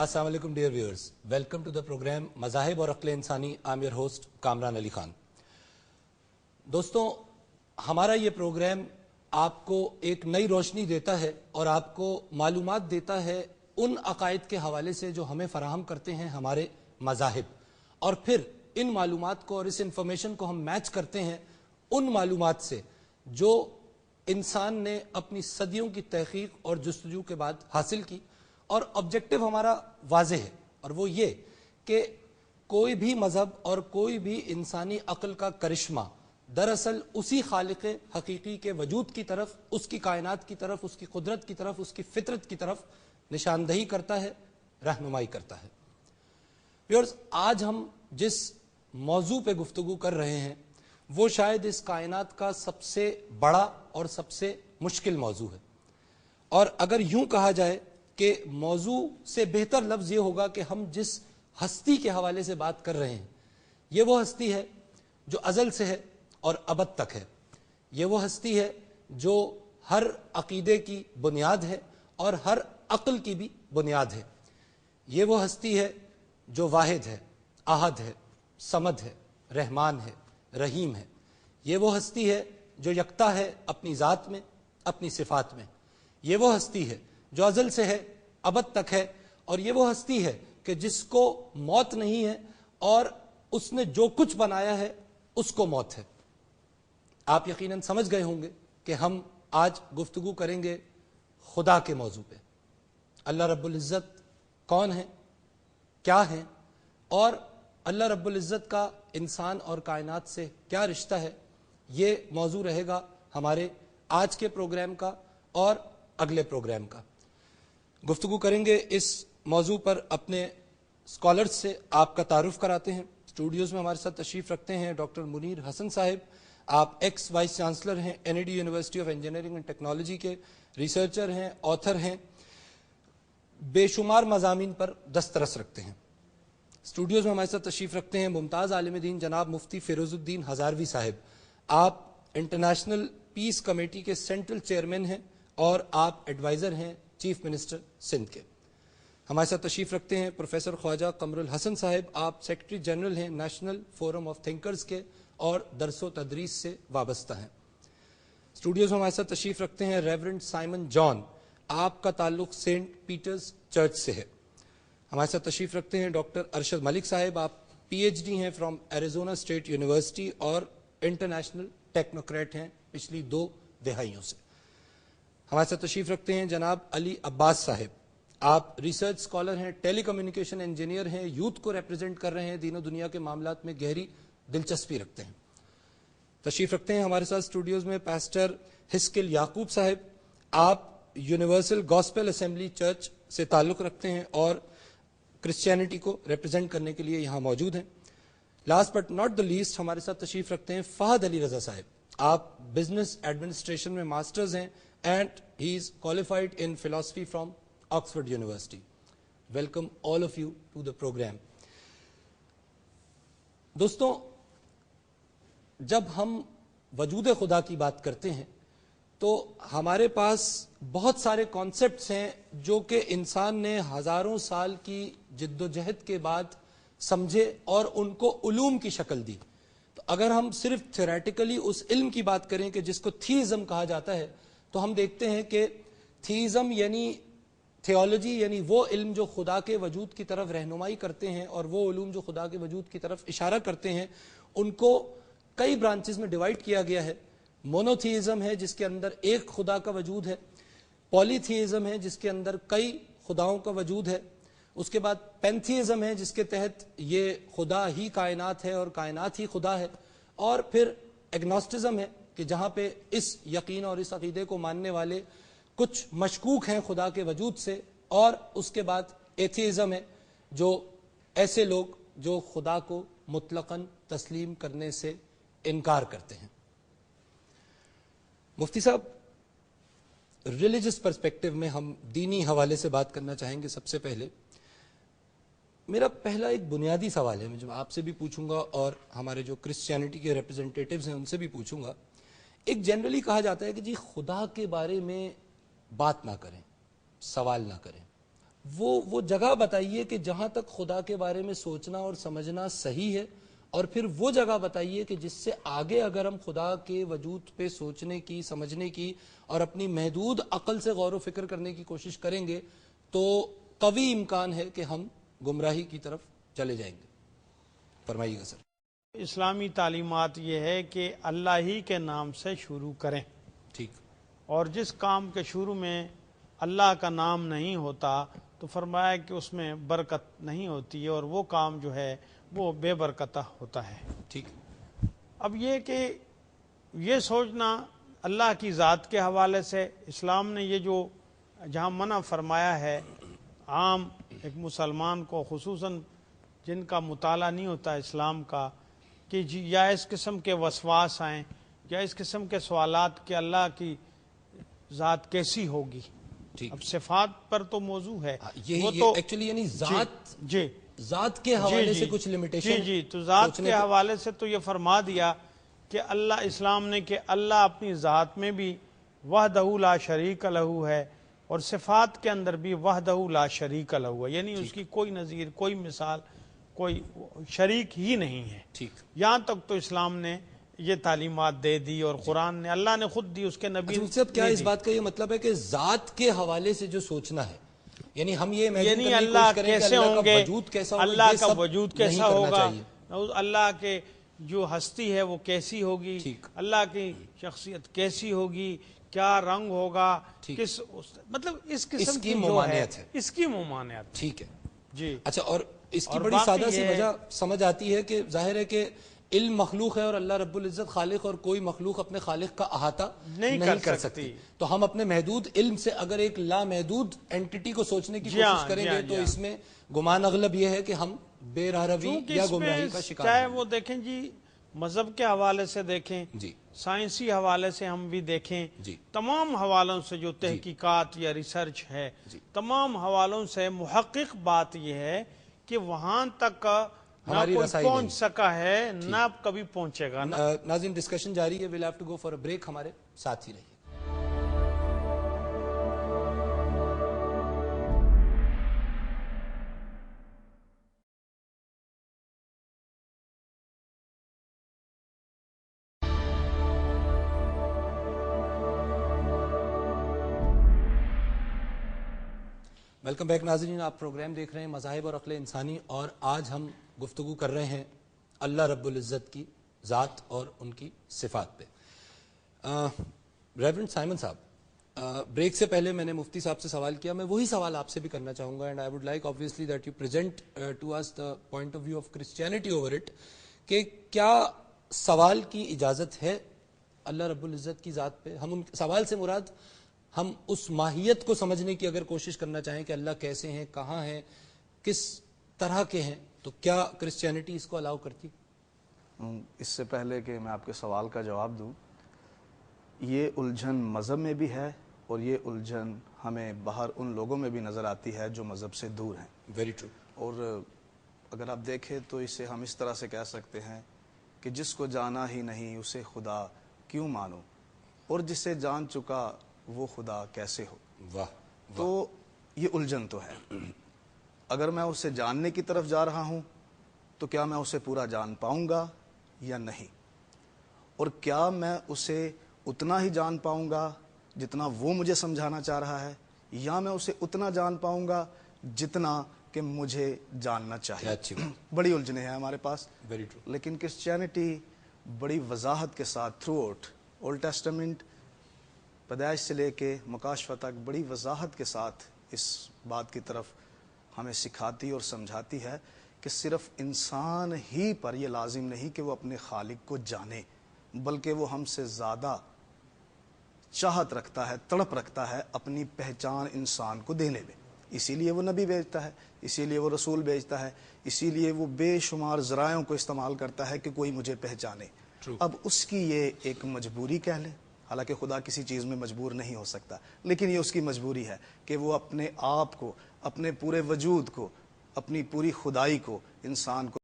Assalamu alaikum dear viewers. Welcome to the program मज़ाहिब और अक्ल इंसानी. I'm your host Kamran Ali Khan. दोस्तों, हमारा ये प्रोग्राम आपको एक नई रोशनी देता है और आपको मालूमात देता है उन अकायद के हवाले से जो हमें फराहम करते हैं हमारे मज़ाहिब, और फिर इन मालूमात को और इस इंफॉर्मेशन को हम मैच करते हैं उन मालूमात से जो इंसान ने अपनी सदियों की तहकीक और जुस्तजू के बाद हासिल की. और ऑब्जेक्टिव हमारा वाज़ेह है, और वो ये कि कोई भी मजहब और कोई भी इंसानी अक्ल का करिश्मा दरअसल उसी खालिक हकीकी के वजूद की तरफ, उसकी कायनात की तरफ, उसकी कुदरत की तरफ, उसकी फितरत की तरफ निशानदही करता है, रहनुमाई करता है. व्यूअर्स, आज हम जिस मौजू पे गुफ्तगू कर रहे हैं वो शायद इस कायनात का सबसे बड़ा और सबसे मुश्किल मौजू है. और अगर यूं कहा जाए कि मौजू से बेहतर लफ्ज़ ये होगा कि हम जिस हस्ती के हवाले से बात कर रहे हैं ये वो हस्ती है जो अज़ल से है और अबद तक है. ये वो हस्ती है जो हर अकीदे की बुनियाद है और हर अक्ल की भी बुनियाद है. ये वो हस्ती है जो वाहिद है, आहद है, समद है, रहमान है, रहीम है. ये वो हस्ती है जो यकता है अपनी ज़ात में, अपनी सिफात में. ये वो हस्ती है जो अज़ल से है, अबद तक है. और ये वो हस्ती है कि जिसको मौत नहीं है और उसने जो कुछ बनाया है उसको मौत है. आप यकीनन समझ गए होंगे कि हम आज गुफ्तगू करेंगे खुदा के मौजू पे. अल्लाह रब्बुल इज़्ज़त कौन है, क्या है, और अल्लाह रब्बुल इज़्ज़त का इंसान और कायनात से क्या रिश्ता है. ये मौजू रहेगा हमारे आज के प्रोग्राम का और अगले प्रोग्राम का. गुफ्तगू करेंगे इस मौजू पर अपने स्कॉलर्स से. आपका तारुफ कराते हैं. स्टूडियोज़ में हमारे साथ तशरीफ़ रखते हैं डॉक्टर मुनीर हसन साहिब. आप एक्स वाइस चांसलर हैं NAD university of engineering and technology के, रिसर्चर हैं, ऑथर हैं, बेशुमार मज़ामीन पर दस्तरस रखते हैं. स्टूडियोज़ में हमारे साथ तशरीफ़ रखते हैं मुमताज़ आलिम दीन जनाब मुफ्ती फ़िरोज़ुद्दीन हज़ारवी साहिब. आप इंटरनेशनल पीस कमेटी के सेंट्रल चेयरमैन हैं और आप एडवाइज़र हैं चीफ मिनिस्टर सिंध के. हमारे साथ तशरीफ़ रखते हैं प्रोफेसर ख्वाजा कमरुल हसन साहिब. आप सेक्रेटरी जनरल हैं नेशनल फोरम ऑफ थिंकर्स के और दरसो तदरीस से वाबस्ता हैं. स्टूडियोज़ में हमारे साथ तशरीफ़ रखते हैं रेवरेंड साइमन जॉन. आपका ताल्लुक़ सेंट पीटर्स चर्च से है. हमारे साथ तशरीफ़ रखते हैं डॉक्टर अरशद मलिक साहिब. आप PhD हैं फ्रॉम एरिजोना स्टेट यूनिवर्सिटी और इंटरनेशनल टेक्नोक्रेट हैं पिछली 2 दहाइयों से. हमारे साथ तशरीफ़ रखते हैं जनाब अली अब्बास साहिब. आप रिसर्च स्कॉलर हैं, टेली कम्युनिकेशन इंजीनियर हैं, यूथ को रिप्रेजेंट कर रहे हैं, दीनों दुनिया के मामलात में गहरी दिलचस्पी रखते हैं. तशरीफ़ रखते हैं हमारे साथ स्टूडियोज़ में पास्टर हिस्किल याकूब साहिब. आप यूनिवर्सल गॉस्पेल असेंबली चर्च से ताल्लुक़ रखते हैं और क्रिश्चियनिटी को रिप्रेजेंट करने के लिए यहाँ मौजूद हैं. Last but not the least हमारे साथ तशरीफ़ रखते हैं फ़हद अली रज़ा साहिब. आप बिजनेस एडमिनिस्ट्रेशन में मास्टर्स हैं and he is qualified in philosophy from Oxford University. Welcome all of you to the program. दोस्तों, जब हम वजूद खुदा की बात करते हैं तो हमारे पास बहुत सारे कॉन्सेप्ट्स हैं जो कि इंसान ने हज़ारों साल की जिद्दोजहद के बाद समझे और उनको उलूम की शक्ल दी. तो अगर हम सिर्फ थ्योरेटिकली उस इल्म की बात करें कि जिसको थीइज्म कहा जाता है, तो हम देखते हैं कि थीइज्म यानी थियोलॉजी यानी वो इल्म जो खुदा के वजूद की तरफ रहनुमाई करते हैं और वो उलूम जो खुदा के वजूद की तरफ इशारा करते हैं, उनको कई ब्रांचेस में डिवाइड किया गया है. मोनोथीइज्म है जिसके अंदर एक खुदा का वजूद है. पॉलीथीइज्म है जिसके अंदर कई खुदाओं का वजूद है. उसके बाद पैंथीइज्म है जिसके तहत ये खुदा ही कायनात है और कायनात ही खुदा है. और फिर एग्नोस्टिज्म है कि जहाँ पे इस यकीन और इस अकीदे को मानने वाले कुछ मशकूक हैं खुदा के वजूद से. और उसके बाद एथीइज्म है, जो ऐसे लोग जो खुदा को मुतलकन तस्लीम करने से इनकार करते हैं. मुफ्ती साहब, रिलीजियस पर्सपेक्टिव में हम दीनी हवाले से बात करना चाहेंगे. सबसे पहले मेरा पहला एक बुनियादी सवाल है, मैं जो आपसे भी पूछूंगा और हमारे जो क्रिश्चियनिटी के रिप्रेजेंटेटिव्स हैं उनसे भी पूछूंगा. एक जनरली कहा जाता है कि जी खुदा के बारे में बात ना करें, सवाल ना करें. وہ جگہ بتائیے کہ جہاں تک خدا کے بارے میں سوچنا اور سمجھنا صحیح ہے، اور پھر وہ جگہ بتائیے کہ جس سے آگے اگر ہم خدا کے وجود پہ سوچنے کی، سمجھنے کی اور اپنی محدود عقل سے غور و فکر کرنے کی کوشش کریں گے تو قوی امکان ہے کہ ہم گمراہی کی طرف چلے جائیں گے۔ فرمائیے گا سر۔ اسلامی تعلیمات یہ ہے کہ اللہ ہی کے نام سے شروع کریں، ٹھیک، اور جس کام کے شروع میں اللہ کا نام نہیں ہوتا تو فرمایا کہ اس میں برکت نہیں ہوتی ہے، اور وہ کام جو ہے وہ بے برکتہ ہوتا ہے۔ ٹھیک۔ اب یہ کہ یہ سوچنا اللہ کی ذات کے حوالے سے اسلام نے یہ جو جہاں منع فرمایا ہے عام ایک مسلمان کو، خصوصاً جن کا مطالعہ نہیں ہوتا اسلام کا، کہ یا اس قسم کے وسواس آئیں یا اس قسم کے سوالات کہ اللہ کی ذات کیسی ہوگی۔ اب صفات پر تو موضوع ہے، وہ تو ایکچولی یعنی ذات کے جی حوالے سے کچھ لمیٹیشن، جی تو ذات کے حوالے سے تو یہ فرما دیا کہ اللہ، اسلام نے کہ اللہ اپنی ذات میں بھی وحدہ لا شریک لہ ہے، اور صفات کے اندر بھی وحدہ لا شریک لہ ہے، یعنی اس کی کوئی نظیر، کوئی مثال، کوئی شریک ہی نہیں ہے۔ ٹھیک، یہاں تک تو اسلام نے یہ تعلیمات دے دی، اور قرآن نے، اللہ نے خود دی، اس کے نبی سے اب کیا اس بات کا یہ مطلب ہے کہ ذات کے حوالے سے جو سوچنا ہے، یعنی ہم یہ یعنی اللہ کیسے ہوں گے، اللہ کا وجود کیسا ہوگا، اللہ کے جو ہستی ہے وہ کیسی ہوگی، اللہ کی شخصیت کیسی ہوگی، کیا رنگ ہوگا، کس مطلب اس قسم کی جو ہے اس کی ممانعت۔ ٹھیک ہے جی، اچھا، اور اس کی بڑی سادہ سی وجہ سمجھ آتی ہے کہ ظاہر ہے کہ علم مخلوق ہے اور اللہ رب العزت خالق، اور کوئی مخلوق اپنے خالق کا احاطہ نہیں کر سکتی، تو ہم اپنے محدود علم سے اگر ایک لامحدود اینٹی کو سوچنے کی کوشش کریں گے تو اس میں گمان اغلب یہ ہے کہ ہم بے راہ روی یا گمراہی کا شکار ہیں۔ چاہے وہ دیکھیں جی مذہب کے حوالے سے دیکھیں، سائنسی حوالے سے ہم بھی دیکھیں، تمام حوالوں سے جو تحقیقات یا ریسرچ ہے، تمام حوالوں سے محقق بات یہ ہے کہ وہاں تک نہ کوئی پہنچ سکا ہے، نہ کبھی پہنچے گا۔ ناظرین، ڈسکشن جاری ہے، we'll have to go for a break، ہمارے ساتھ ہی رہیے۔ ویلکم بیک ناظرین، آپ پروگرام دیکھ رہے ہیں مذاہب اور عقل انسانی، اور آج ہم گفتگو کر رہے ہیں اللہ رب العزت کی ذات اور ان کی صفات پہ۔ ریورنڈ سائمن صاحب، بریک سے پہلے میں نے مفتی صاحب سے سوال کیا، میں وہی سوال آپ سے بھی کرنا چاہوں گا، and I would like obviously that you present to us the point of view of Christianity over it، کہ کیا سوال کی اجازت ہے اللہ رب العزت کی ذات پہ؟ ہم سوال سے مراد ہم اس ماہیت کو سمجھنے کی اگر کوشش کرنا چاہیں کہ اللہ کیسے ہیں، کہاں ہیں، کس طرح کے ہیں، تو کیا کرسچینٹی اس کو الاؤ کرتی؟ اس سے پہلے کہ میں آپ کے سوال کا جواب دوں، یہ الجھن مذہب میں بھی ہے، اور یہ الجھن ہمیں باہر ان لوگوں میں بھی نظر آتی ہے جو مذہب سے دور ہیں۔ Very true. اور اگر آپ دیکھیں تو اسے ہم اس طرح سے کہہ سکتے ہیں کہ جس کو جانا ہی نہیں اسے خدا کیوں مانو، اور جسے جان چکا وہ خدا کیسے ہو۔ واہ، تو یہ الجھن تو ہے۔ اگر میں اسے جاننے کی طرف جا رہا ہوں تو کیا میں اسے پورا جان پاؤں گا یا نہیں، اور کیا میں اسے اتنا ہی جان پاؤں گا جتنا وہ مجھے سمجھانا چاہ رہا ہے، یا میں اسے اتنا جان پاؤں گا جتنا کہ مجھے جاننا چاہیے۔ بڑی الجھنیں ہیں ہمارے پاس، لیکن کرسچینٹی بڑی وضاحت کے ساتھ تھرو آؤٹ اولڈ ٹیسٹمنٹ، پیدائش سے لے کے مکاشفہ تک، بڑی وضاحت کے ساتھ اس بات کی طرف ہمیں سکھاتی اور سمجھاتی ہے کہ صرف انسان ہی پر یہ لازم نہیں کہ وہ اپنے خالق کو جانے، بلکہ وہ ہم سے زیادہ چاہت رکھتا ہے، تڑپ رکھتا ہے اپنی پہچان انسان کو دینے میں۔ اسی لیے وہ نبی بھیجتا ہے، اسی لیے وہ رسول بھیجتا ہے، اسی لیے وہ بے شمار ذرائعوں کو استعمال کرتا ہے کہ کوئی مجھے پہچانے۔ اب اس کی یہ ایک مجبوری کہہ لیں، حالانکہ خدا کسی چیز میں مجبور نہیں ہو سکتا، لیکن یہ اس کی مجبوری ہے کہ وہ اپنے آپ کو، اپنے پورے وجود کو، اپنی پوری خدائی کو انسان کو